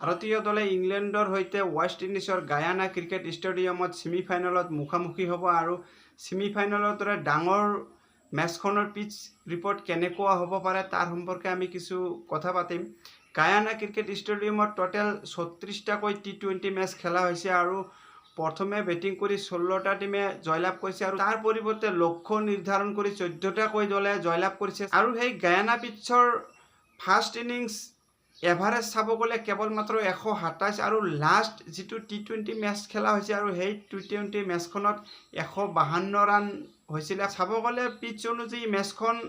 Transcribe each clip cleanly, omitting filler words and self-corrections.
ভাৰতীয় দলে ইংলেণ্ডৰ সৈতে ৱেষ্ট ইণ্ডিজৰ গায়ানা ক্ৰিকেট ষ্টেডিয়ামত ছেমিফাইনেলত মুখামুখি হ'ব আৰু ছেমিফাইনেলৰ দৰে ডাঙৰ মেচখনৰ পিচ ৰিপৰ্ট কেনেকুৱা হ'ব পাৰে তাৰ সম্পৰ্কে আমি কিছু কথা পাতিম। গায়ানা ক্ৰিকেট ষ্টেডিয়ামত টোটেল ৩৬টাকৈ টি-20 মেচ খেলা হৈছে আৰু প্ৰথমে বেটিং কৰি ১৬টা টিমে জয়লাভ কৰিছে আৰু তাৰ পৰিৱৰ্তে লক্ষ্য নিৰ্ধাৰণ কৰি ১৪টাকৈ দলে জয়লাভ কৰিছে আৰু সেই গায়ানা পিটছৰ ফাৰ্ষ্ট ইনিংছ এভাৰেজ চাব গ'লে কেৱল মাত্ৰ ১২৭ আৰু লাষ্ট যিটো টি-20 মেচ খেলা হৈছে আৰু সেই টি-20 মেচখনত ১৫২ ৰান হৈছিলে। চাব গ'লে পিটছ অনুযায়ী মেচখন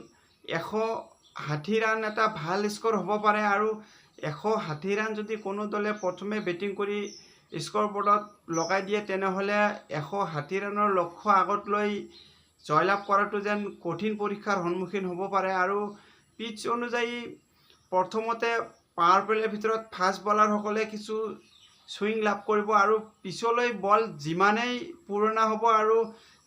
১৬০ ৰান এটা ভাল স্ক'ৰ হ'ব পাৰে আৰু ১৬০ ৰান যদি কোনো দলে প্ৰথমে বেটিং কৰি স্ক'ৰ বৰ্ডত লগাই দিয়ে তেনেহ'লে ১৬০ ৰানৰ লক্ষ্য আগত লৈ জয়লাভ কৰাটো যেন কঠিন পৰীক্ষাৰ সন্মুখীন হ'ব পাৰে আৰু পিটছ অনুযায়ী প্ৰথমতে পাৱাৰ প্লেৰ ভিতৰত ফাষ্ট বলাৰসকলে কিছু ছুইং লাভ কৰিব আৰু পিছলৈ বল যিমানেই পুৰণা হ'ব আৰু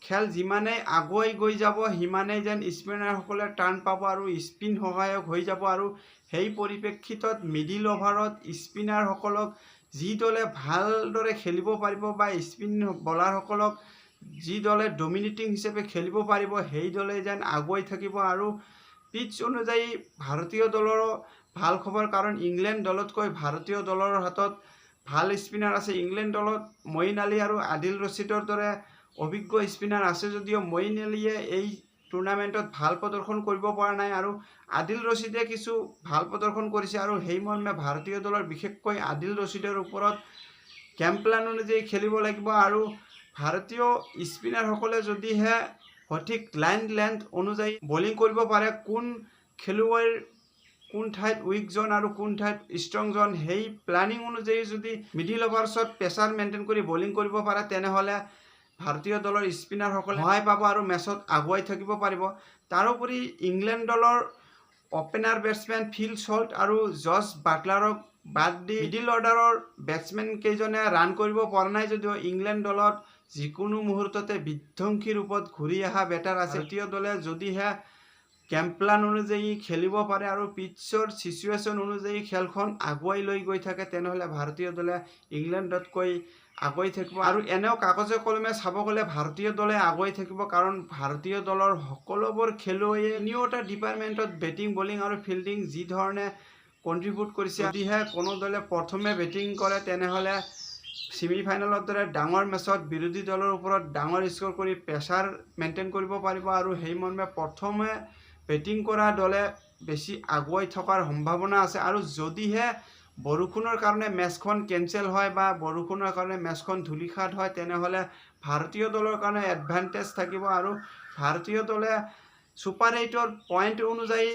খেল যিমানেই আগুৱাই গৈ যাব সিমানেই যেন স্পিনাৰসকলে টাৰ্ণ পাব আৰু স্পিন সহায়ক হৈ যাব আৰু সেই পৰিপ্ৰেক্ষিতত মিডিল অভাৰত স্পিনাৰসকলক যি দলে ভালদৰে খেলিব পাৰিব বা স্পিন বলাৰসকলক যি দলে ডমিনেটিং হিচাপে খেলিব পাৰিব সেই দলে যেন আগুৱাই থাকিব আৰু পিটছ অনুযায়ী ভাৰতীয় দলৰো ভাল খবৰ কাৰণ ইংলেণ্ড দলতকৈ ভাৰতীয় দলৰ হাতত ভাল স্পিনাৰ আছে। ইংলেণ্ড দলত মঈন আলী আৰু আদিল ৰছিদৰ দৰে অভিজ্ঞ স্পিনাৰ আছে যদিও মঈন আলীয়ে এই টুৰ্ণামেণ্টত ভাল প্ৰদৰ্শন কৰিব পৰা নাই আৰু আদিল ৰছিদে কিছু ভাল প্ৰদৰ্শন কৰিছে আৰু সেই মৰ্মে ভাৰতীয় দলৰ বিশেষকৈ আদিল ৰছিদৰ ওপৰত গেম প্লান অনুযায়ী খেলিব লাগিব আৰু ভাৰতীয় স্পিনাৰসকলে যদিহে সঠিক লাইন লেন্থ অনুযায়ী বলিং কৰিব পাৰে কোন খেলুৱৈৰ কোন ঠাইত উইক জোন আৰু কোন ঠাইত ষ্ট্ৰং জোন সেই প্লানিং অনুযায়ী যদি মিডিল অভাৰ্ছত প্ৰেছাৰ মেইনটেইন কৰি বলিং কৰিব পাৰে তেনেহ'লে ভাৰতীয় দলৰ স্পিনাৰসকলে সহায় পাব আৰু মেচত আগুৱাই থাকিব পাৰিব। তাৰোপৰি ইংলেণ্ড দলৰ অপেনাৰ বেটছমেন ফিল ছল্ট আৰু জছ বাটলাৰক বাদ দি মিডিল অৰ্ডাৰৰ বেটছমেন কেইজনে ৰান কৰিব পৰা নাই যদিও ইংলেণ্ড দলত যিকোনো মুহূৰ্ততে বিধ্বংসী ৰূপত ঘূৰি অহা বেটাৰ আছে। ভাৰতীয় দলে যদিহে গেম প্লান অনুযায়ী খেলিব পাৰে আৰু পিটছৰ চিচুৱেশ্যন অনুযায়ী খেলখন আগুৱাই লৈ গৈ থাকে তেনেহ'লে ভাৰতীয় দলে ইংলেণ্ডতকৈ আগুৱাই থাকিব আৰু এনেও কাগজে কলমে চাব গ'লে ভাৰতীয় দলে আগুৱাই থাকিব কাৰণ ভাৰতীয় দলৰ সকলোবোৰ খেলুৱৈয়ে তিনিওটা ডিপাৰ্টমেণ্টত বেটিং বলিং আৰু ফিল্ডিং যি ধৰণে কণ্ট্ৰিবিউট কৰিছে যদিহে কোনো দলে প্ৰথমে বেটিং কৰে তেনেহ'লে ছেমিফাইনেলৰ দৰে ডাঙৰ মেচত বিৰোধী দলৰ ওপৰত ডাঙৰ স্ক'ৰ কৰি প্ৰেছাৰ মেইনটেইন কৰিব পাৰিব আৰু সেই মৰ্মে প্ৰথমে বেটিং কৰা দলে বেছি আগুৱাই থকাৰ সম্ভাৱনা আছে আৰু যদিহে বৰষুণৰ কাৰণে মেচখন কেঞ্চেল হয় বা বৰষুণৰ কাৰণে মেচখন ধূলিসাৎ হয় তেনেহ'লে ভাৰতীয় দলৰ কাৰণে এডভান্টেজ থাকিব আৰু ভাৰতীয় দলে ছুপাৰ 8ৰ পইণ্ট অনুযায়ী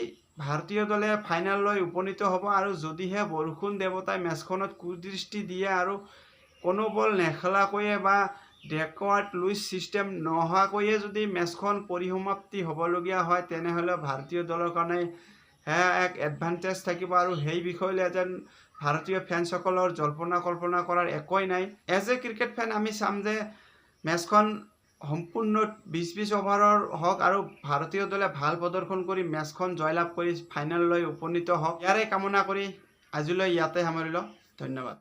ভাৰতীয় দলে ফাইনেললৈ উপনীত হ'ব আৰু যদিহে বৰষুণ দেৱতাই মেচখনত কুদৃষ্টি দিয়ে আৰু কোনো বল নেখেলাকৈয়ে বা ডেকৱাৰ্ড লুইচ ছিষ্টেম নোহোৱাকৈয়ে যদি মেচখন পৰিসমাপ্তি হ'বলগীয়া হয় তেনেহ'লে ভাৰতীয় দলৰ কাৰণে এক এডভান্টেজ থাকিব আৰু সেই বিষয়লৈ যেন ভাৰতীয় ফেন্সসকলৰ জল্পনা কল্পনা কৰাৰ একোৱেই নাই। এজ এ ক্ৰিকেট ফেন আমি চাম যে মেচখন সম্পূৰ্ণ ২০-২০ অভাৰৰ হওক আৰু ভাৰতীয় দলে ভাল প্ৰদৰ্শন কৰি মেচখন জয়লাভ কৰি ফাইনেললৈ উপনীত হওক ইয়াৰে কামনা কৰি আজিলৈ ইয়াতে সামৰিলোঁ। ধন্যবাদ।